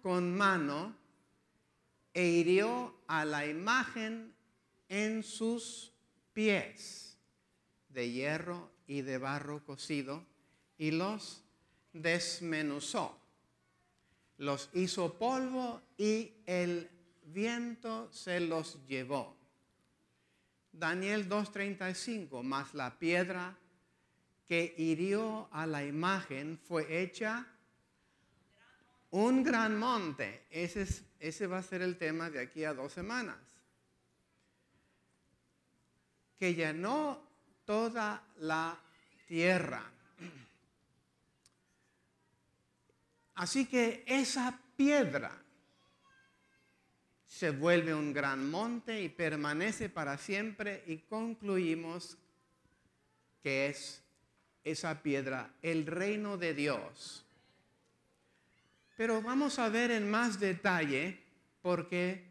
con mano e hirió a la imagen en sus pies de hierro y de barro cocido y los desmenuzó. Los hizo polvo y el viento se los llevó. Daniel 2:35, mas la piedra que hirió a la imagen fue hecha un gran monte. Ese va a ser el tema de aquí a 2 semanas. Que llenó toda la tierra. Así que esa piedra se vuelve un gran monte y permanece para siempre, y concluimos que es esa piedra el reino de Dios. Pero vamos a ver en más detalle, porque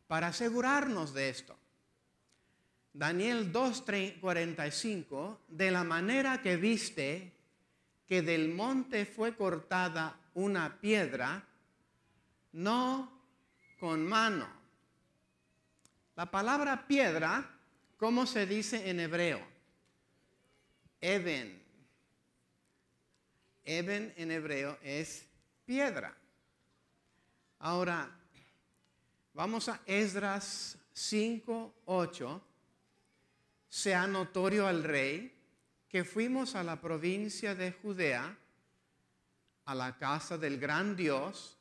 para asegurarnos de esto, Daniel 2:45, de la manera que viste que del monte fue cortada una piedra, no con mano. La palabra piedra, ¿cómo se dice en hebreo? Eben. Eben en hebreo es piedra. Ahora, vamos a Esdras 5:8. Sea notorio al rey que fuimos a la provincia de Judea, a la casa del gran Dios,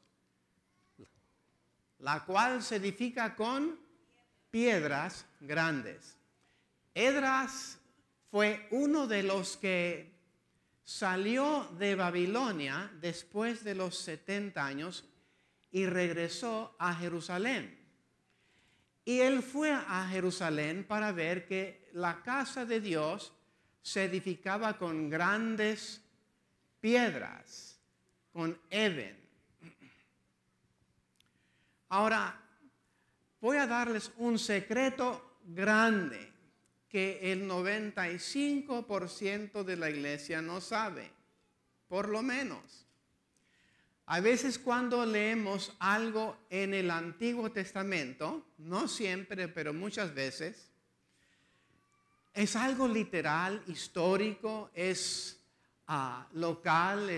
la cual se edifica con piedras grandes. Esdras fue uno de los que salió de Babilonia después de los 70 años y regresó a Jerusalén. Y él fue a Jerusalén para ver que la casa de Dios se edificaba con grandes piedras, con eben. Ahora, voy a darles un secreto grande que el 95% de la iglesia no sabe, por lo menos. A veces cuando leemos algo en el Antiguo Testamento, no siempre, pero muchas veces, es algo literal, histórico, es local,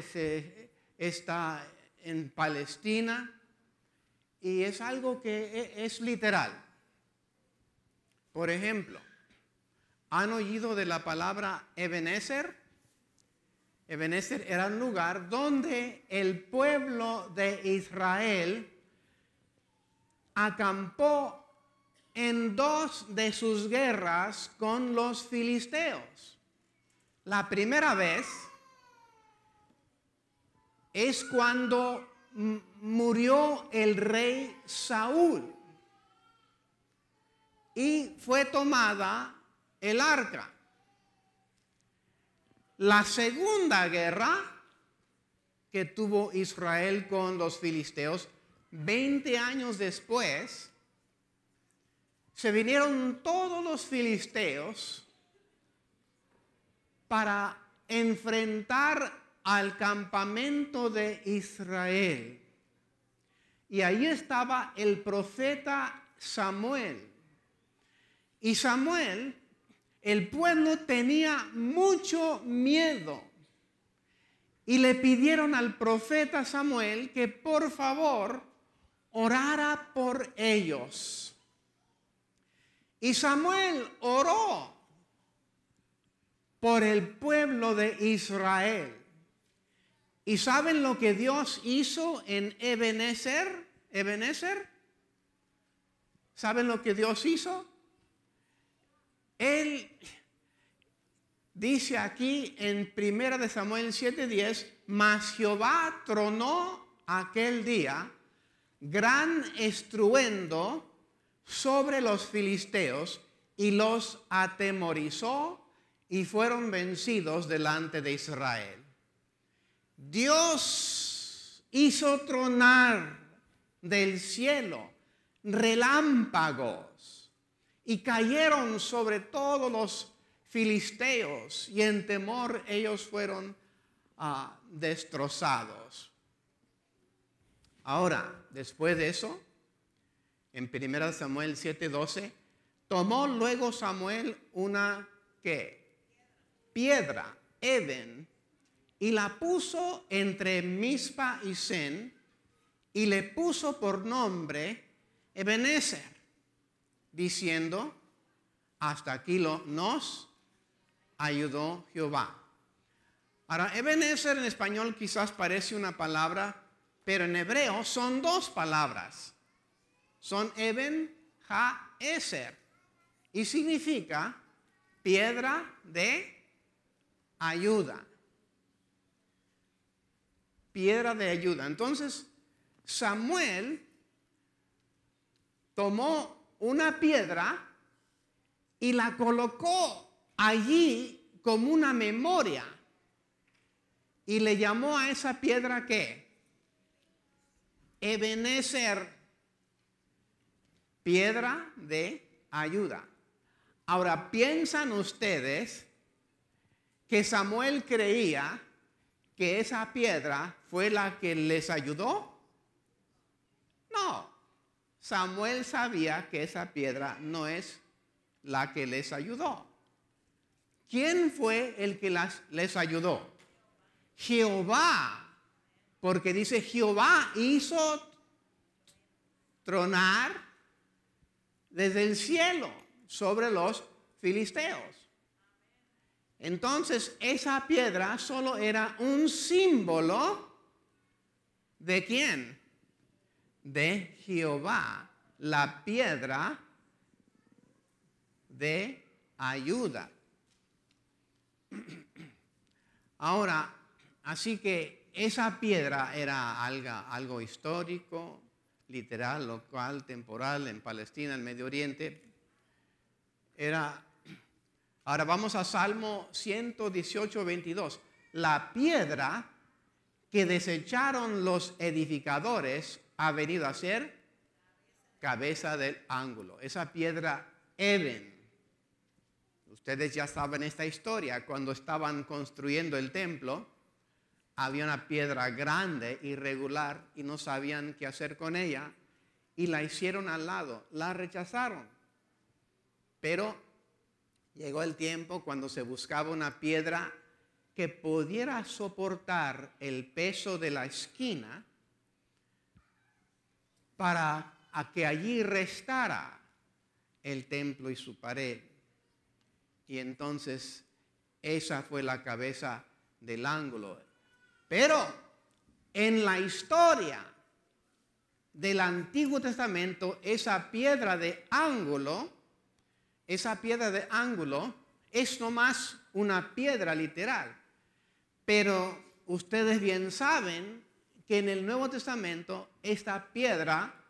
está en Palestina, y es algo que es literal. Por ejemplo, ¿han oído de la palabra Ebenezer? Ebenezer era un lugar donde el pueblo de Israel acampó en 2 de sus guerras con los filisteos. La primera vez es cuando murió el rey Saúl y fue tomada el arca. La segunda guerra que tuvo Israel con los filisteos, 20 años después, se vinieron todos los filisteos para enfrentar al campamento de Israel. Y ahí estaba el profeta Samuel. Y Samuel, el pueblo tenía mucho miedo. Y le pidieron al profeta Samuel que por favor orara por ellos. Y Samuel oró por el pueblo de Israel. ¿Y saben lo que Dios hizo en Ebenezer? ¿Ebenezer? ¿Saben lo que Dios hizo? Él dice aquí en 1 Samuel 7:10, mas Jehová tronó aquel día gran estruendo sobre los filisteos y los atemorizó y fueron vencidos delante de Israel. Dios hizo tronar del cielo relámpagos y cayeron sobre todos los filisteos y en temor ellos fueron destrozados. Ahora, después de eso, en 1 Samuel 7:12, tomó luego Samuel una, ¿qué? Piedra, Eben, y la puso entre Mizpa y Sen, y le puso por nombre Ebenezer, diciendo, hasta aquí nos ayudó Jehová. Ahora, Ebenezer en español quizás parece una palabra, pero en hebreo son dos palabras. Son Eben Ha-Ezer, y significa piedra de ayuda. Piedra de ayuda. Entonces, Samuel tomó una piedra y la colocó allí como una memoria. Y le llamó a esa piedra, ¿qué? Ebenezer, piedra de ayuda. Ahora, ¿piensan ustedes que Samuel creía que esa piedra fue la que les ayudó? No, Samuel sabía que esa piedra no es la que les ayudó. ¿Quién fue el que les ayudó? Jehová, porque dice Jehová hizo tronar desde el cielo sobre los filisteos. Entonces esa piedra solo era un símbolo ¿de quién? De Jehová, la piedra de ayuda. Ahora, así que esa piedra era algo histórico, literal, local, temporal, en Palestina, en Medio Oriente. Ahora vamos a Salmo 118:22. La piedra que desecharon los edificadores ha venido a ser cabeza del ángulo. Esa piedra Eben. Ustedes ya saben esta historia. Cuando estaban construyendo el templo, había una piedra grande, irregular, y no sabían qué hacer con ella, y la hicieron al lado. La rechazaron. Pero llegó el tiempo cuando se buscaba una piedra que pudiera soportar el peso de la esquina para que allí restara el templo y su pared. Y entonces esa fue la cabeza del ángulo. Pero en la historia del Antiguo Testamento, esa piedra de ángulo es nomás una piedra literal. Pero ustedes bien saben que en el Nuevo Testamento esta piedra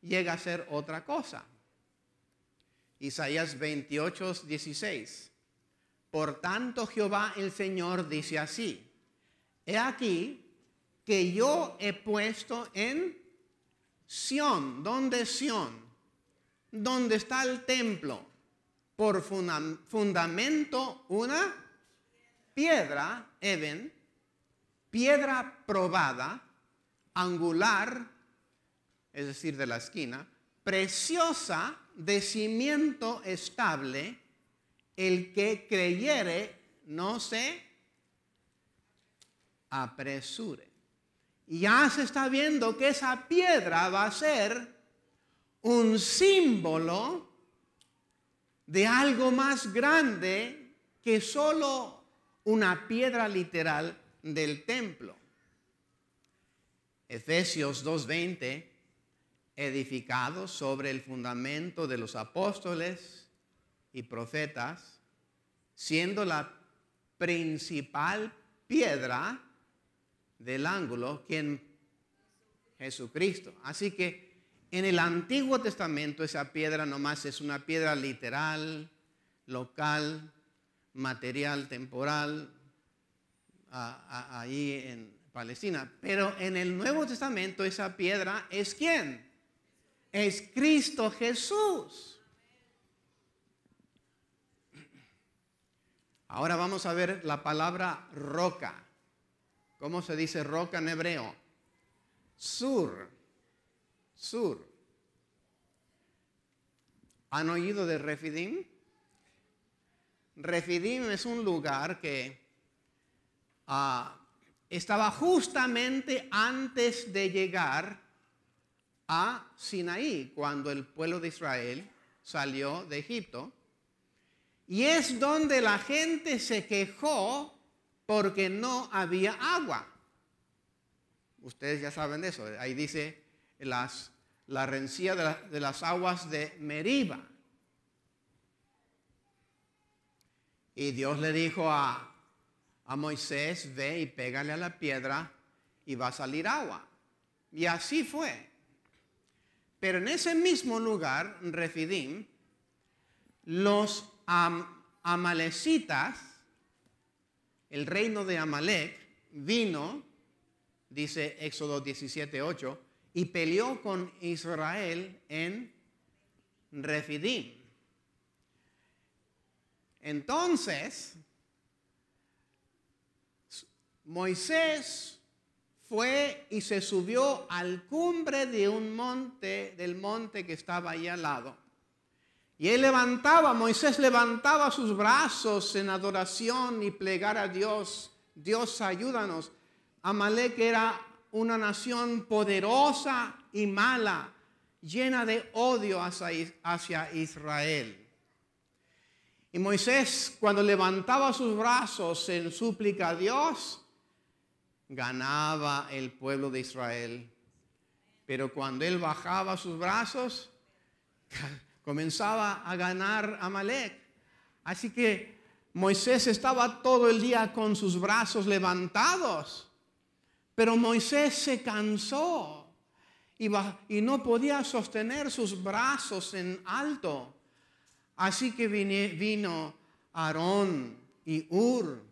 llega a ser otra cosa. Isaías 28:16. Por tanto Jehová el Señor dice así: he aquí que yo he puesto en Sión. ¿Dónde es Sión? Donde está el templo. Por fundamento una piedra, Eben, piedra probada, angular, es decir, de la esquina, preciosa, de cimiento estable, el que creyere no se apresure. Y ya se está viendo que esa piedra va a ser un símbolo de algo más grande que solo una piedra literal del templo. Efesios 2:20, edificado sobre el fundamento de los apóstoles y profetas, siendo la principal piedra del ángulo, quien Jesucristo. Así que en el Antiguo Testamento esa piedra nomás es una piedra literal, local, material, temporal, ahí en Palestina. Pero en el Nuevo Testamento esa piedra es ¿quién? Es Cristo Jesús. Ahora vamos a ver la palabra roca. ¿Cómo se dice roca en hebreo? Sur. Sur. ¿Han oído de Refidim? Refidim es un lugar que estaba justamente antes de llegar a Sinaí, cuando el pueblo de Israel salió de Egipto. Y es donde la gente se quejó porque no había agua. Ustedes ya saben de eso. Ahí dice la rencilla de las aguas de Meriba. Y Dios le dijo a Moisés, ve y pégale a la piedra y va a salir agua. Y así fue. Pero en ese mismo lugar, Refidim, los amalecitas, el reino de Amalek, vino, dice Éxodo 17:8, y peleó con Israel en Refidim. Entonces, Moisés fue y se subió al cumbre de un monte, del monte que estaba ahí al lado. Y Moisés levantaba sus brazos en adoración y plegar a Dios. Dios, ayúdanos. Amalek era una nación poderosa y mala, llena de odio hacia Israel. Y Moisés, cuando levantaba sus brazos en súplica a Dios, ganaba el pueblo de Israel. Pero cuando él bajaba sus brazos, comenzaba a ganar Amalek. Así que Moisés estaba todo el día con sus brazos levantados. Pero Moisés se cansó y no podía sostener sus brazos en alto. Así que vino Aarón y Hur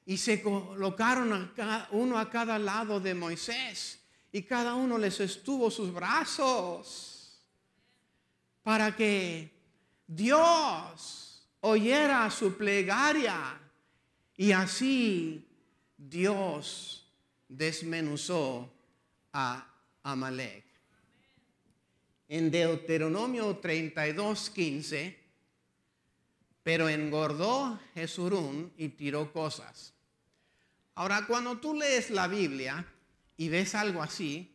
y se colocaron uno a cada lado de Moisés y cada uno les estuvo sus brazos para que Dios oyera su plegaria y así Dios desmenuzó a Amalek. En Deuteronomio 32:15, pero engordó Jesurún y tiró cosas. Ahora, cuando tú lees la Biblia y ves algo así,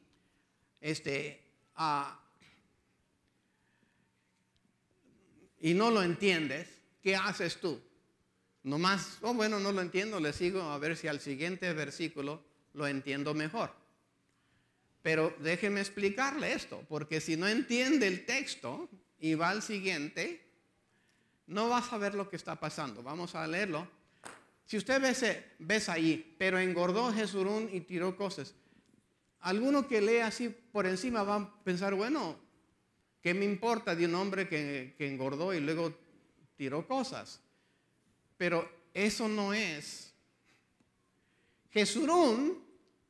y no lo entiendes, ¿qué haces tú? Nomás, bueno, no lo entiendo, le sigo a ver si al siguiente versículo lo entiendo mejor. Pero déjeme explicarle esto, porque si no entiende el texto y va al siguiente, no va a saber lo que está pasando. Vamos a leerlo. Si usted ves ahí, pero engordó Jesurún y tiró cosas. Alguno que lee así por encima va a pensar, bueno, ¿qué me importa de un hombre que engordó y luego tiró cosas? Pero eso no es. Jesurún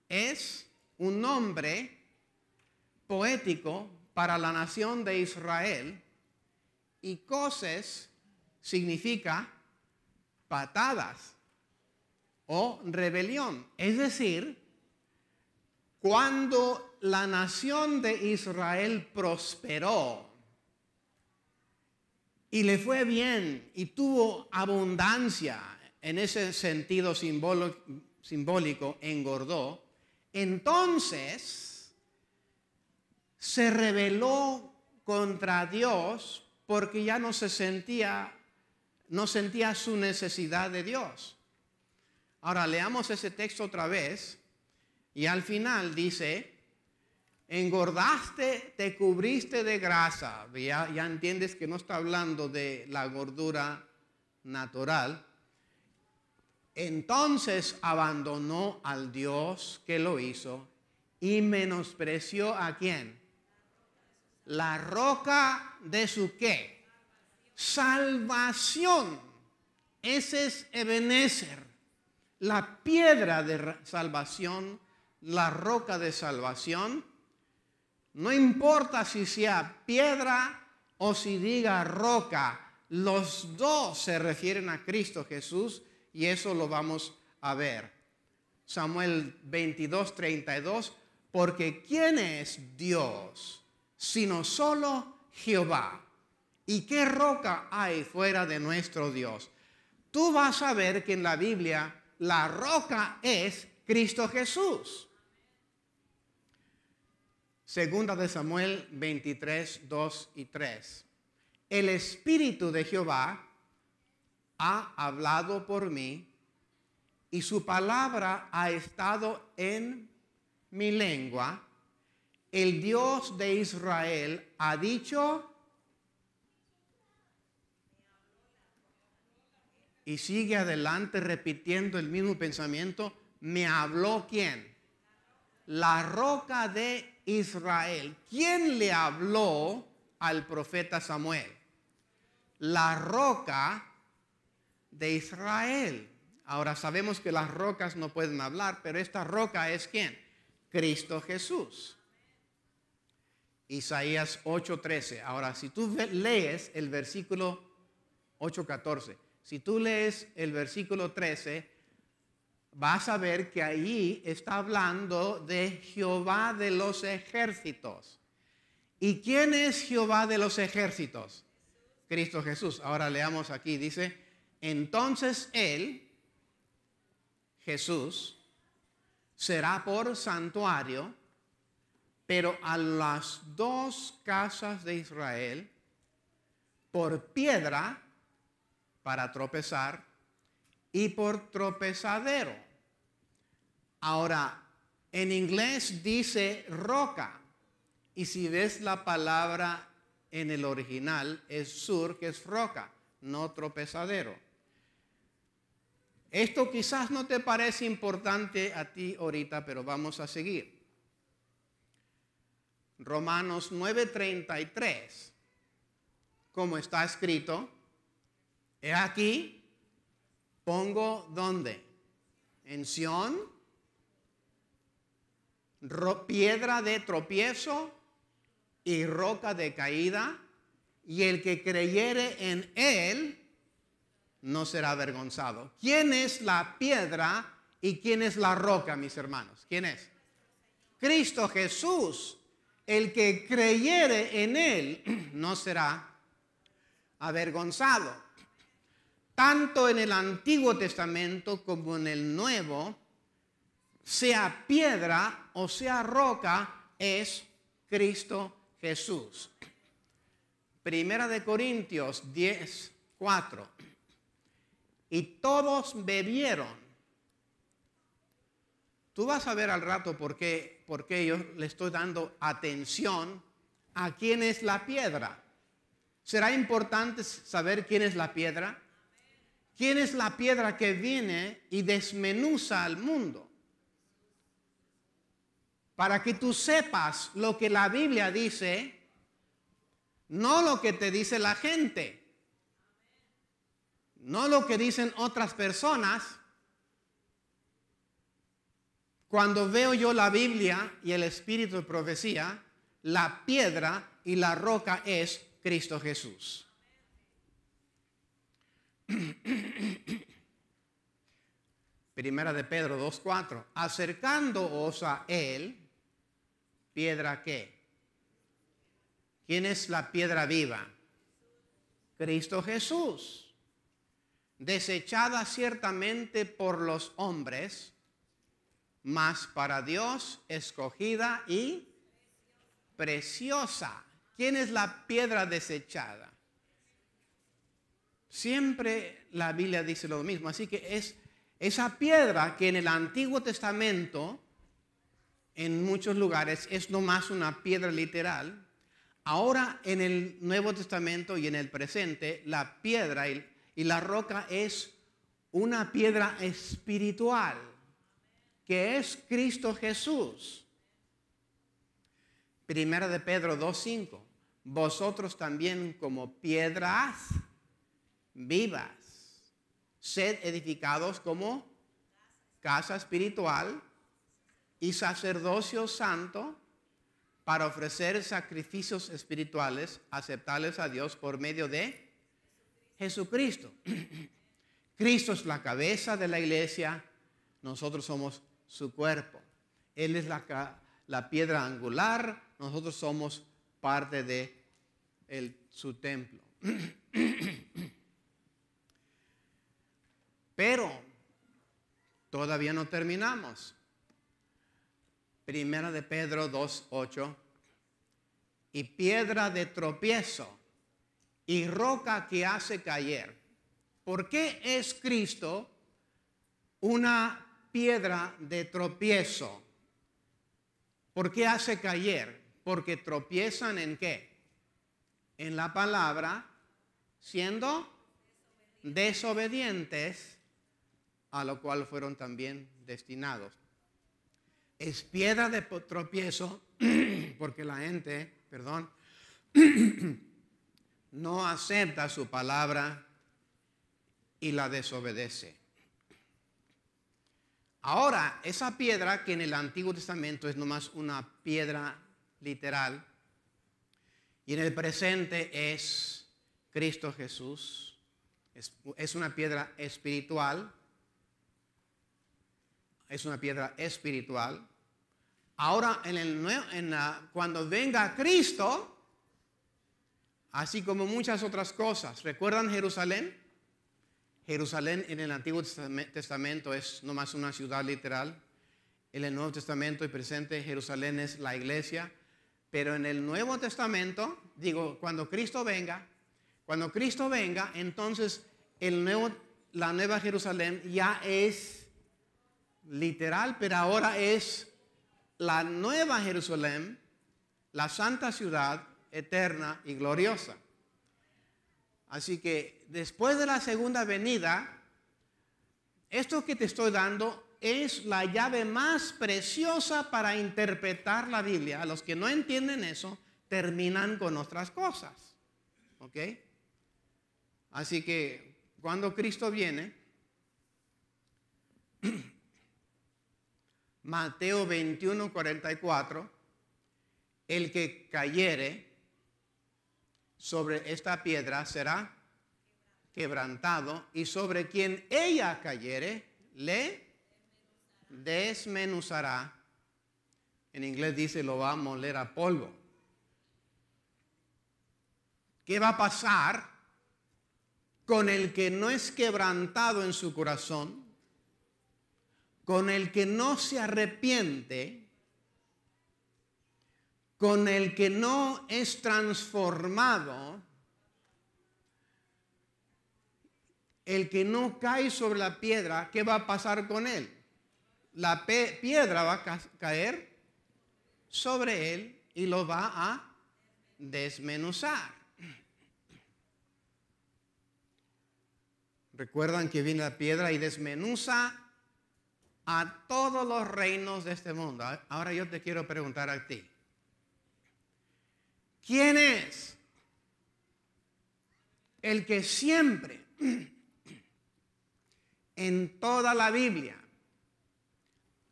es un nombre poético para la nación de Israel y cosas significa patadas o rebelión. Es decir, cuando la nación de Israel prosperó y le fue bien y tuvo abundancia, en ese sentido simbólico engordó, entonces se rebeló contra Dios porque ya no sentía su necesidad de Dios. Ahora leamos ese texto otra vez y al final dice, engordaste, te cubriste de grasa. Ya entiendes que no está hablando de la gordura natural. Entonces abandonó al Dios que lo hizo y menospreció ¿a quién? La roca de su ¿qué? Salvación. Ese es Ebenezer, la piedra de salvación, la roca de salvación. No importa si sea piedra o si diga roca, los dos se refieren a Cristo Jesús y eso lo vamos a ver. Samuel 22:32, Porque ¿quién es Dios sino solo Jehová? ¿Y qué roca hay fuera de nuestro Dios? Tú vas a ver que en la Biblia la roca es Cristo Jesús. Segunda de Samuel 23, 2 y 3. El Espíritu de Jehová ha hablado por mí y su palabra ha estado en mi lengua. El Dios de Israel ha dicho, y sigue adelante repitiendo el mismo pensamiento, me habló ¿quién? La roca de Israel. ¿Quién le habló al profeta Samuel? La roca de Israel. Ahora sabemos que las rocas no pueden hablar, pero esta roca es ¿quién? Cristo Jesús. Isaías 8:13. Ahora, si tú lees el versículo 8:14, si tú lees el versículo 13, vas a ver que ahí está hablando de Jehová de los ejércitos. ¿Y quién es Jehová de los ejércitos? Cristo Jesús. Ahora leamos aquí, dice, entonces Él, Jesús, será por santuario, pero a las dos casas de Israel, por piedra para tropezar y por tropezadero. Ahora, en inglés dice roca, y si ves la palabra en el original es sur, que es roca, no tropezadero. Esto quizás no te parece importante a ti ahorita, pero vamos a seguir. Romanos 9:33, como está escrito, he aquí, pongo ¿dónde? En Sión, piedra de tropiezo y roca de caída, y el que creyere en él no será avergonzado. ¿Quién es la piedra y quién es la roca, mis hermanos? ¿Quién es? Cristo Jesús. El que creyere en él no será avergonzado. Tanto en el Antiguo Testamento como en el Nuevo, sea piedra o sea roca, es Cristo Jesús. Primera de Corintios 10:4. Y todos bebieron. Tú vas a ver al rato por qué yo le estoy dando atención a quién es la piedra. ¿Será importante saber quién es la piedra? ¿Quién es la piedra que viene y desmenuza al mundo? Para que tú sepas lo que la Biblia dice, no lo que te dice la gente, no lo que dicen otras personas. Cuando veo yo la Biblia y el espíritu de profecía, la piedra y la roca es Cristo Jesús. Primera de Pedro 2:4. Acercándoos a él, ¿piedra qué? ¿Quién es la piedra viva? Cristo Jesús. Desechada ciertamente por los hombres, mas para Dios escogida y preciosa. ¿Quién es la piedra desechada? Siempre la Biblia dice lo mismo. Así que es esa piedra que en el Antiguo Testamento, en muchos lugares, es nomás una piedra literal. Ahora en el Nuevo Testamento y en el presente, la piedra y la roca es una piedra espiritual, que es Cristo Jesús. Primera de Pedro 2:5. Vosotros también como piedras vivas, sed edificados como casa espiritual y sacerdocio santo para ofrecer sacrificios espirituales aceptables a Dios por medio de Jesucristo. Cristo es la cabeza de la iglesia, nosotros somos su cuerpo. Él es la piedra angular, nosotros somos parte de su templo. Pero todavía no terminamos. Primera de Pedro 2:8. Y piedra de tropiezo y roca que hace caer. ¿Por qué es Cristo una piedra de tropiezo? ¿Por qué hace caer? Porque tropiezan ¿en qué? En la palabra, siendo desobedientes, a lo cual fueron también destinados. Es piedra de tropiezo porque la gente, no acepta su palabra y la desobedece. Ahora, esa piedra que en el Antiguo Testamento es nomás una piedra literal y en el presente es Cristo Jesús, es una piedra espiritual. Es una piedra espiritual. Ahora, cuando venga Cristo, así como muchas otras cosas, ¿recuerdan Jerusalén? Jerusalén en el Antiguo Testamento es nomás una ciudad literal. En el Nuevo Testamento y presente Jerusalén es la iglesia. Pero en el Nuevo Testamento, cuando Cristo venga, entonces la nueva Jerusalén ya es literal, pero ahora es la nueva Jerusalén, la santa ciudad eterna y gloriosa. Así que después de la segunda venida, esto que te estoy dando es la llave más preciosa para interpretar la Biblia. A los que no entienden eso, terminan con otras cosas. ¿Ok? Así que cuando Cristo viene, Mateo 21:44, el que cayere sobre esta piedra será quebrantado, y sobre quien ella cayere le desmenuzará. En inglés dice lo va a moler a polvo. ¿Qué va a pasar con el que no es quebrantado en su corazón? Con el que no se arrepiente, con el que no es transformado, el que no cae sobre la piedra, ¿qué va a pasar con él? La piedra va a caer sobre él y lo va a desmenuzar. Recuerdan que viene la piedra y desmenuza a todos los reinos de este mundo. Ahora yo te quiero preguntar a ti. ¿Quién es el que siempre en toda la Biblia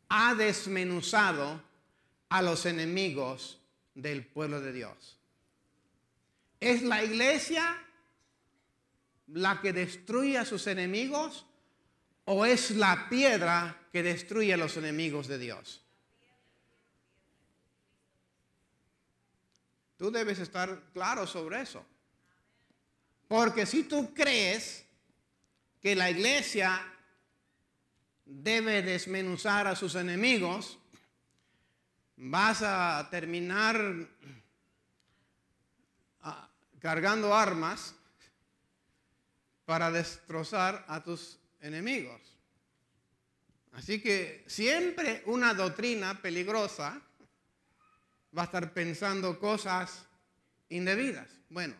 ha desmenuzado a los enemigos del pueblo de Dios? ¿Es la iglesia la que destruye a sus enemigos o es la piedra que destruye a los enemigos de Dios? Tú debes estar claro sobre eso. Porque si tú crees que la iglesia debe desmenuzar a sus enemigos, vas a terminar cargando armas para destrozar a tus enemigos. Así que siempre una doctrina peligrosa va a estar pensando cosas indebidas. Bueno,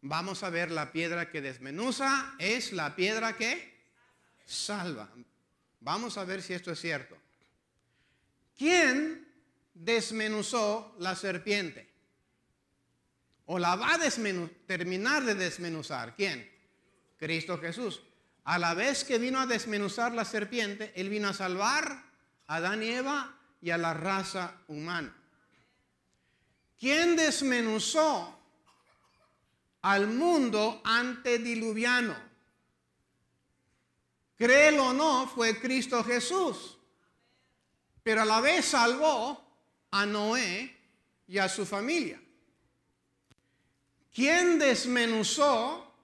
vamos a ver, la piedra que desmenuza es la piedra que salva. Vamos a ver si esto es cierto. ¿Quién desmenuzó la serpiente? ¿O la va a terminar de desmenuzar? ¿Quién? Cristo Jesús. A la vez que vino a desmenuzar la serpiente, Él vino a salvar a Adán y Eva y a la raza humana. ¿Quién desmenuzó al mundo antediluviano? Créelo o no, fue Cristo Jesús. pero a la vez salvó a Noé y a su familia. ¿Quién desmenuzó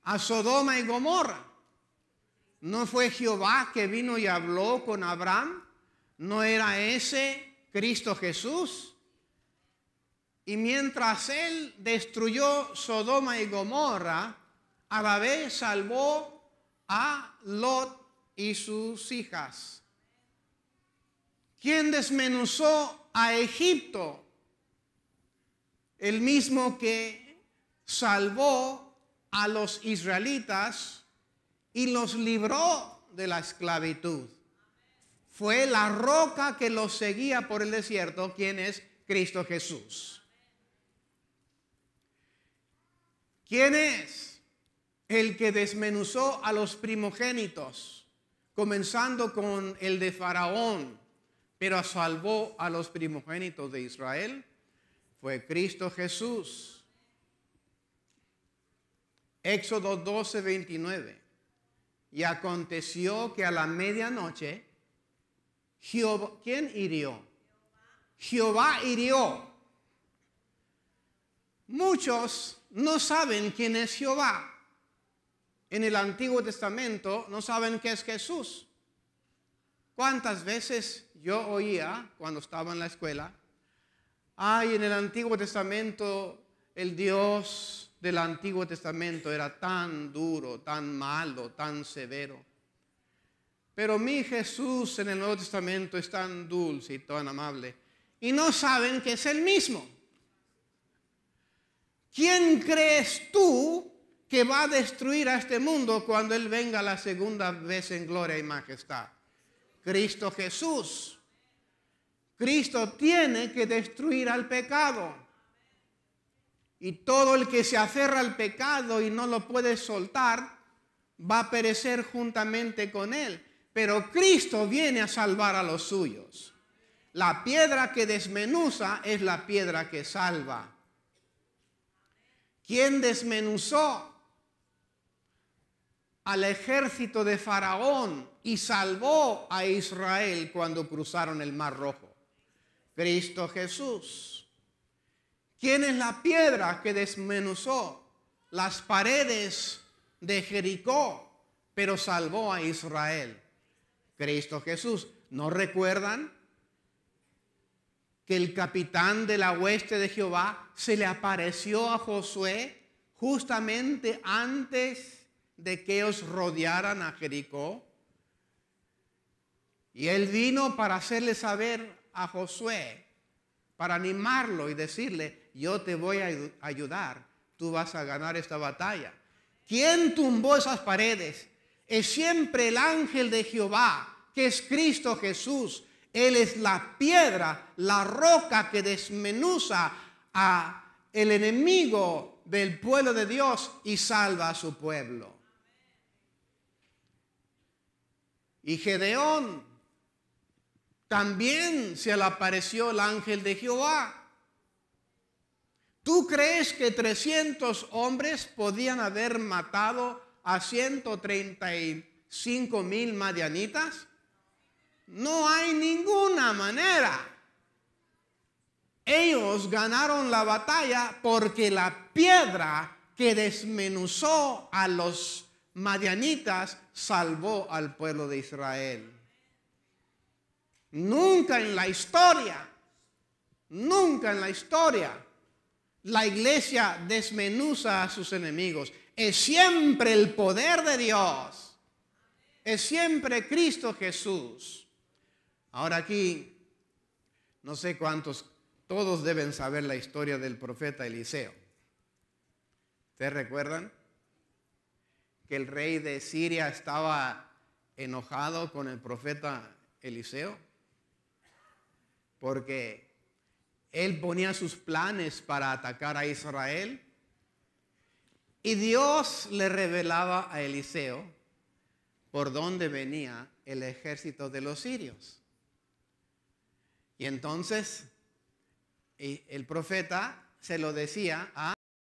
a Sodoma y Gomorra? ¿No fue Jehová que vino y habló con Abraham? ¿No era ese Cristo Jesús? Y mientras él destruyó Sodoma y Gomorra, a la vez salvó a Lot y sus hijas. ¿Quién desmenuzó a Egipto? El mismo que salvó a los israelitas y los libró de la esclavitud. Fue la roca que los seguía por el desierto, quien es Cristo Jesús. ¿Quién es el que desmenuzó a los primogénitos, comenzando con el de Faraón, pero salvó a los primogénitos de Israel? Fue Cristo Jesús. Éxodo 12, 29. Y aconteció que a la medianoche, Jehová, ¿quién hirió? Jehová hirió. Muchos no saben quién es Jehová. En el Antiguo Testamento no saben qué es Jesús. ¿Cuántas veces yo oía cuando estaba en la escuela? Ay, en el Antiguo Testamento el Dios del Antiguo Testamento era tan duro, tan malo, tan severo. Pero mi Jesús en el Nuevo Testamento es tan dulce y tan amable. Y no saben que es el mismo. ¿Quién crees tú que va a destruir a este mundo cuando Él venga la segunda vez en gloria y majestad? Cristo Jesús. Cristo tiene que destruir al pecado. Y todo el que se aferra al pecado y no lo puede soltar, va a perecer juntamente con él. Pero Cristo viene a salvar a los suyos. La piedra que desmenuza es la piedra que salva. ¿Quién desmenuzó al ejército de Faraón y salvó a Israel cuando cruzaron el Mar Rojo? Cristo Jesús. ¿Quién es la piedra que desmenuzó las paredes de Jericó, pero salvó a Israel? Cristo Jesús. ¿No recuerdan que el capitán de la hueste de Jehová se le apareció a Josué justamente antes de que ellos rodearan a Jericó? Y él vino para hacerle saber a Josué, para animarlo y decirle: yo te voy a ayudar, tú vas a ganar esta batalla. ¿Quién tumbó esas paredes? Es siempre el ángel de Jehová, que es Cristo Jesús. Él es la piedra, la roca que desmenuza a el enemigo del pueblo de Dios y salva a su pueblo. Y Gedeón, también se le apareció el ángel de Jehová. ¿Tú crees que 300 hombres podían haber matado a 135,000 madianitas? No hay ninguna manera. Ellos ganaron la batalla porque la piedra que desmenuzó a los madianitas salvó al pueblo de Israel. Nunca en la historia, la iglesia desmenuza a sus enemigos. Es siempre el poder de Dios. Es siempre Cristo Jesús. Ahora aquí, no sé cuántos, todos deben saber la historia del profeta Eliseo. ¿Ustedes recuerdan que el rey de Siria estaba enojado con el profeta Eliseo? Porque él ponía sus planes para atacar a Israel y Dios le revelaba a Eliseo por dónde venía el ejército de los sirios. Y entonces el profeta se lo decía a